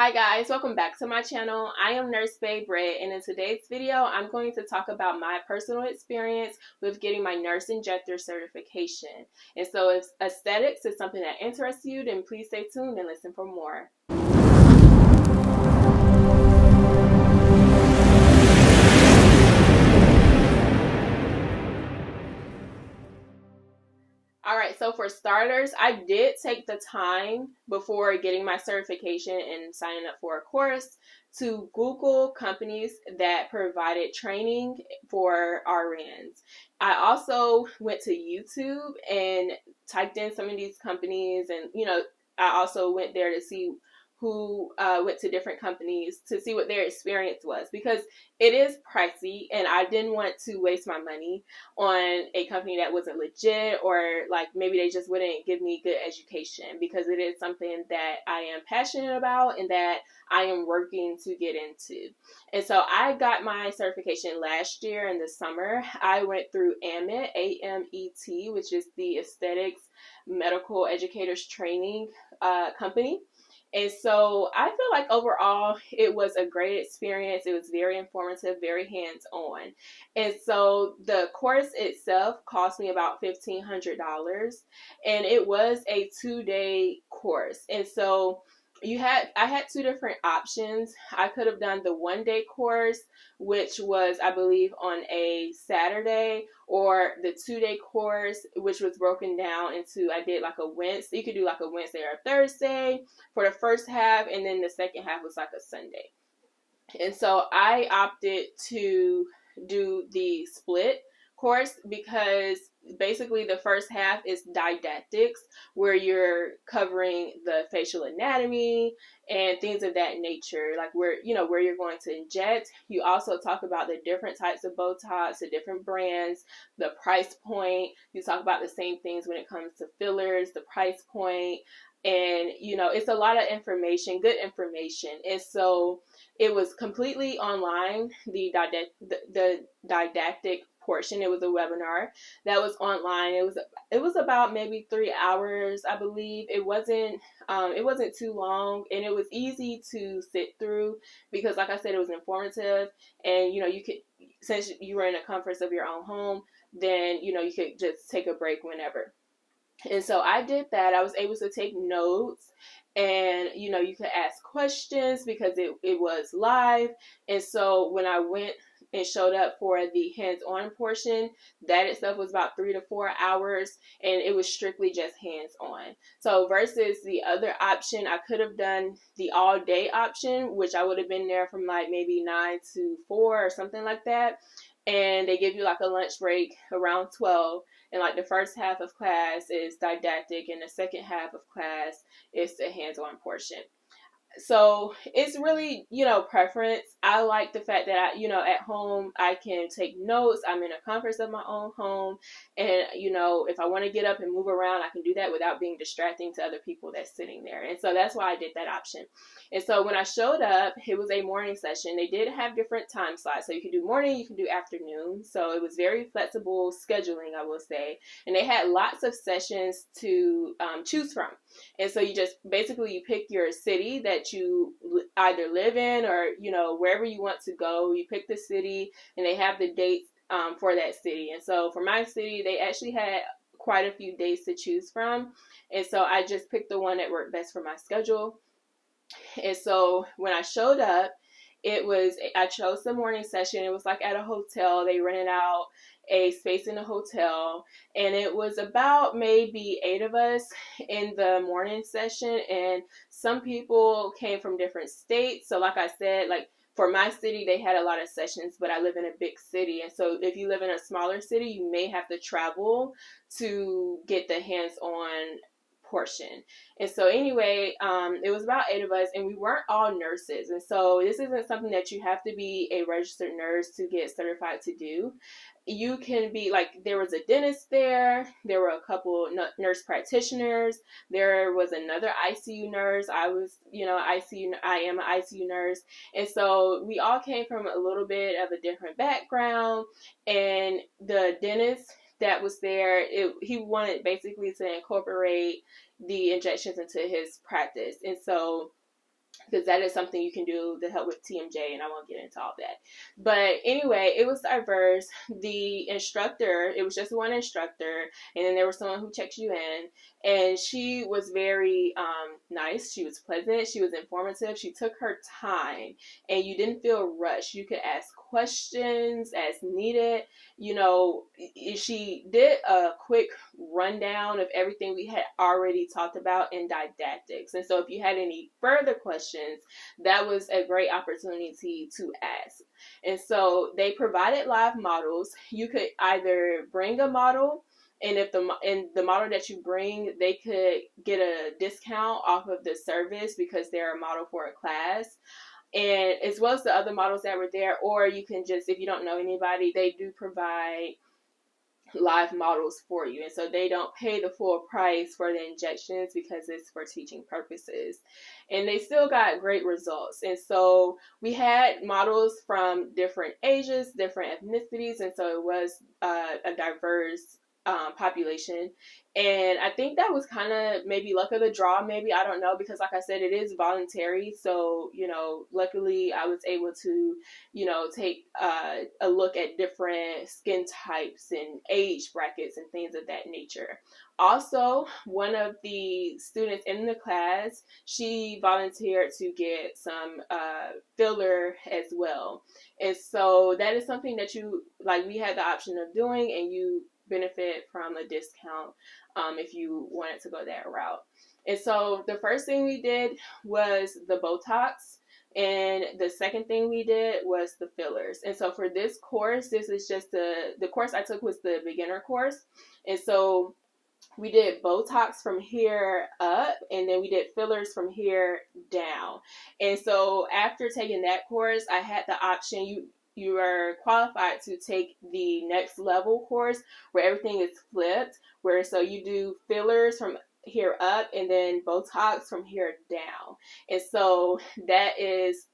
Hi guys, welcome back to my channel. I am Nurse Babe Red, and in today's video, I'm going to talk about my personal experience with getting my nurse injector certification. And so if aesthetics is something that interests you, then please stay tuned and listen for more. Alright, so for starters, I did take the time before getting my certification and signing up for a course to Google companies that provided training for RNs. I also went to YouTube and typed in some of these companies, and I also went there to see who went to different companies to see what their experience was, because it is pricey and I didn't want to waste my money on a company that wasn't legit, or like maybe they just wouldn't give me good education, because it is something that I am passionate about and that I am working to get into. And so I got my certification last year in the summer. I went through AMET, A-M-E-T, which is the Aesthetics Medical Educators Training company. And so I feel like overall it was a great experience. It was very informative, very hands-on. And so the course itself cost me about $1,500, and it was a 2-day course. And so I had two different options. I could have done the 1-day course, which was, I believe, on a Saturday, or the 2-day course, which was broken down into, I did like a Wednesday. You could do like a Wednesday or a Thursday for the first half, and then the second half was like a Sunday. And so I opted to do the split course because basically the first half is didactics, where you're covering the facial anatomy and things of that nature, like where you're going to inject. You also talk about the different types of Botox, the different brands, the price point. You talk about the same things when it comes to fillers, the price point, and it's a lot of information, good information. And so it was completely online, the didactic portion. It was a webinar that was online. It was about maybe 3 hours, I believe. It wasn't too long, and it was easy to sit through because, like I said, it was informative. And you could, since you were in the comforts of your own home, then you could just take a break whenever. And so I did that. I was able to take notes, and you could ask questions because it was live. And so when I went and showed up for the hands-on portion, that itself was about 3 to 4 hours, and it was strictly just hands-on. So versus the other option, I could have done the all-day option, which I would have been there from like maybe 9 to 4 or something like that. And they give you like a lunch break around 12. And like the first half of class is didactic, and the second half of class is the hands-on portion. So it's really, preference. I like the fact that at home I can take notes. I'm in the comforts of my own home, and if I want to get up and move around, I can do that without being distracting to other people that's sitting there. And so that's why I did that option. And so when I showed up, it was a morning session. They did have different time slots, so you can do morning, you can do afternoon. So it was very flexible scheduling, I will say. And they had lots of sessions to choose from. And so you just basically you pick your city that you either live in, or wherever you want to go. You pick the city, and they have the dates for that city. And so for my city, they actually had quite a few days to choose from, and so I just picked the one that worked best for my schedule. And so when I showed up, I chose the morning session. It was like at a hotel. They rented out a space in a hotel, and it was about maybe 8 of us in the morning session, and some people came from different states. So like I said, like for my city, they had a lot of sessions, but I live in a big city, and so if you live in a smaller city, you may have to travel to get the hands-on portion. And so anyway, it was about 8 of us, and we weren't all nurses. And so this isn't something that you have to be a registered nurse to get certified to do. You can be like, there was a dentist there were a couple nurse practitioners, there was another ICU nurse. I am an ICU nurse. And so we all came from a little bit of a different background. And the dentist that was there, he wanted basically to incorporate the injections into his practice. And so because that is something you can do to help with TMJ, and I won't get into all that. But anyway, it was diverse. The instructor, it was just one instructor, and then there was someone who checks you in, and she was very nice. She was pleasant. She was informative. She took her time, and you didn't feel rushed. You could ask questions as needed. You know, she did a quick rundown of everything we had already talked about in didactics. And so if you had any further questions, that was a great opportunity to ask. And so they provided live models. You could either bring a model, and if the model that you bring, they could get a discount off of the service because they're a model for a class, and as well as the other models that were there. Or you can just, if you don't know anybody, they do provide live models for you, and so they don't pay the full price for the injections because it's for teaching purposes, and they still got great results. And so we had models from different ages, different ethnicities, and so it was a diverse population. And I think that was kind of maybe luck of the draw, maybe, I don't know, because like I said, it is voluntary. So, you know, luckily I was able to, you know, take a look at different skin types and age brackets and things of that nature. Also, one of the students in the class, she volunteered to get some filler as well. And so that is something that you, like, we had the option of doing, and you benefit from a discount if you wanted to go that route. And so the first thing we did was the Botox, and the second thing we did was the fillers. And so for this course, this is just the course I took was the beginner course. And so we did Botox from here up, and then we did fillers from here down. And so after taking that course, I had the option, you are qualified to take the next level course where everything is flipped, where so you do fillers from here up and then Botox from here down. And so that is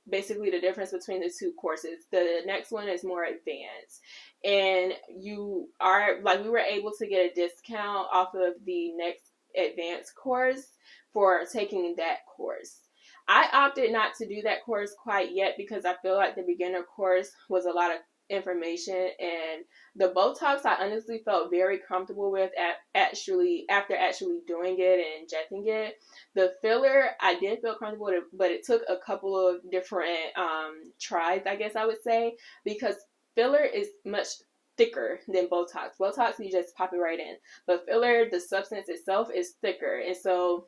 basically the difference between the two courses. The next one is more advanced, and you are, like, we were able to get a discount off of the next advanced course for taking that course. I opted not to do that course quite yet because I feel like the beginner course was a lot of information, and the Botox I honestly felt very comfortable with after actually doing it and injecting it. The filler I did feel comfortable with, but it took a couple of different tries, I guess I would say, because filler is much thicker than Botox. Botox, you just pop it right in, but filler, the substance itself is thicker, and so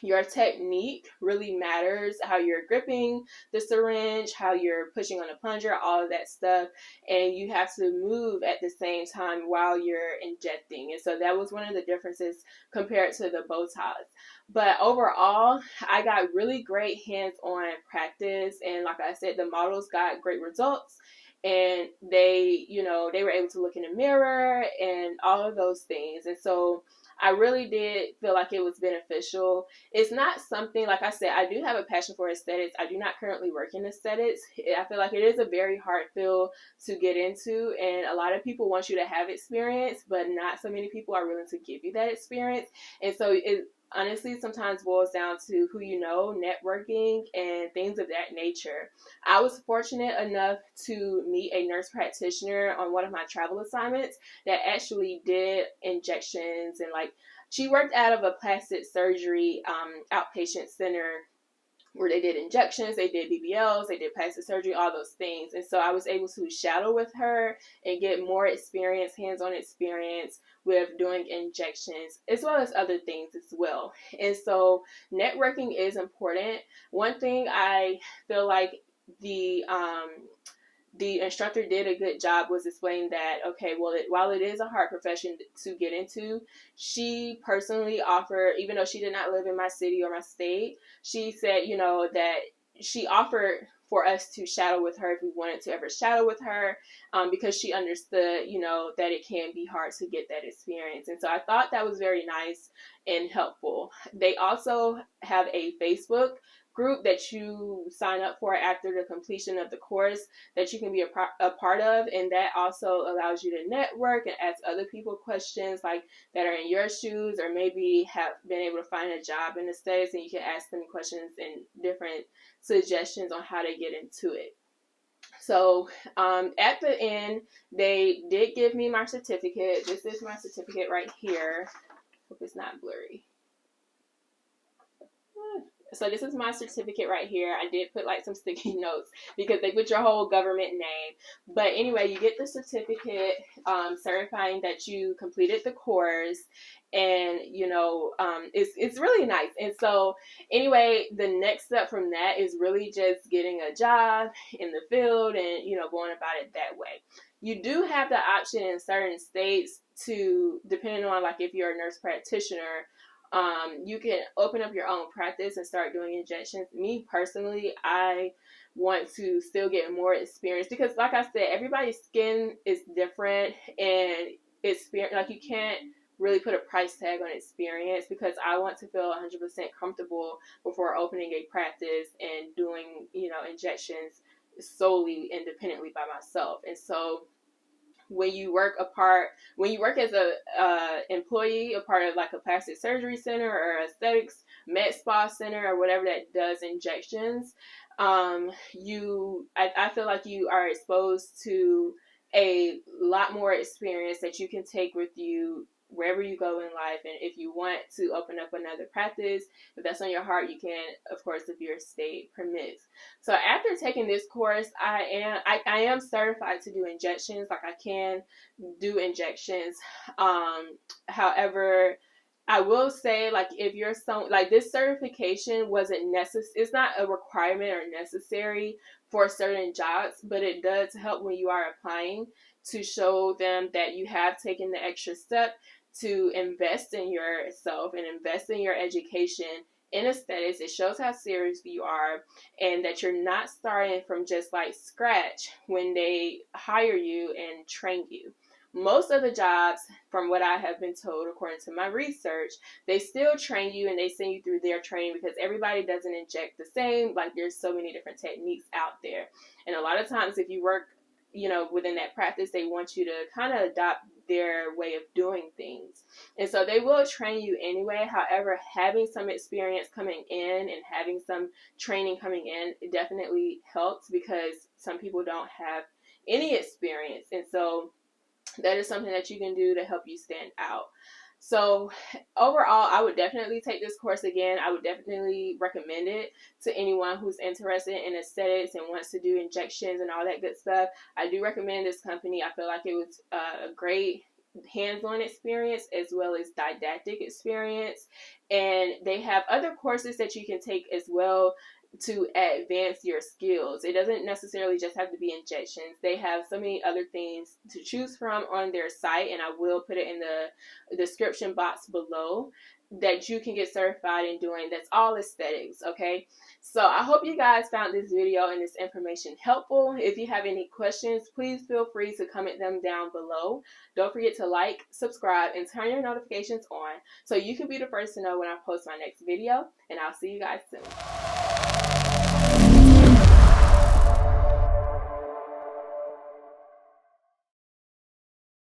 your technique really matters, how you're gripping the syringe, how you're pushing on the plunger, all of that stuff, and you have to move at the same time while you're injecting. And so that was one of the differences compared to the Botox. But overall, I got really great hands-on practice, and like I said, the models got great results, and they, you know, they were able to look in the mirror and all of those things. And so I really did feel like it was beneficial. It's not something, like I said, I do have a passion for aesthetics. I do not currently work in aesthetics. I feel like it is a very hard field to get into, and a lot of people want you to have experience, but not so many people are willing to give you that experience. And so it honestly sometimes boils down to who you know, networking, and things of that nature. I was fortunate enough to meet a nurse practitioner on one of my travel assignments that actually did injections, and like, she worked out of a plastic surgery outpatient center where they did injections, they did BBLs, they did plastic surgery, all those things. And so I was able to shadow with her and get more experience, hands-on experience with doing injections, as well as other things as well. And so networking is important. One thing I feel like the instructor did a good job was explaining that, okay, well, while it is a hard profession to get into, she personally offered, even though she did not live in my city or my state, she said, you know, that she offered for us to shadow with her if we wanted to ever shadow with her, because she understood, you know, that it can be hard to get that experience. And so I thought that was very nice and helpful. They also have a Facebook group that you sign up for after the completion of the course that you can be a part of, and that also allows you to network and ask other people questions like that are in your shoes, or maybe have been able to find a job in the States, and you can ask them questions and different suggestions on how to get into it. So at the end, they did give me my certificate. This is my certificate right here. Hope it's not blurry. So this is my certificate right here. I did put like some sticky notes because they put your whole government name. But anyway, you get the certificate certifying that you completed the course, and it's really nice. And so anyway, the next step from that is really just getting a job in the field and going about it that way. You do have the option in certain states to, depending on like if you're a nurse practitioner, you can open up your own practice and start doing injections. Me personally, I want to still get more experience because, like I said, everybody's skin is different, and experience, like, you can't really put a price tag on experience, because I want to feel 100% comfortable before opening a practice and doing, injections solely independently by myself. And so when you work as a employee, a part of like a plastic surgery center or aesthetics med spa center or whatever that does injections, I feel like you are exposed to a lot more experience that you can take with you wherever you go in life. And if you want to open up another practice, if that's on your heart, you can, of course, if your state permits. So after taking this course, I am certified to do injections. Like, I can do injections. However, I will say, like, if you're this certification wasn't necessary, it's not a requirement or necessary for certain jobs, but it does help when you are applying, to show them that you have taken the extra step to invest in yourself and invest in your education in aesthetics. It shows how serious you are, and that you're not starting from just like scratch when they hire you and train you. Most of the jobs, from what I have been told, according to my research, they still train you and they send you through their training, because everybody doesn't inject the same. Like, there's so many different techniques out there. And a lot of times, if you work, within that practice, they want you to kind of adopt their way of doing things. And so they will train you anyway. However, having some experience coming in and having some training coming in, it definitely helps, because some people don't have any experience. And so that is something that you can do to help you stand out. So overall, I would definitely take this course again. I would definitely recommend it to anyone who's interested in aesthetics and wants to do injections and all that good stuff. I do recommend this company. I feel like it was a great hands-on experience as well as didactic experience. And they have other courses that you can take as well to advance your skills. It doesn't necessarily just have to be injections. They have so many other things to choose from on their site, and I will put it in the description box below, that you can get certified in doing. That's all aesthetics, okay? So I hope you guys found this video and this information helpful. If you have any questions, please feel free to comment them down below. Don't forget to like, subscribe, and turn your notifications on so you can be the first to know when I post my next video, and I'll see you guys soon.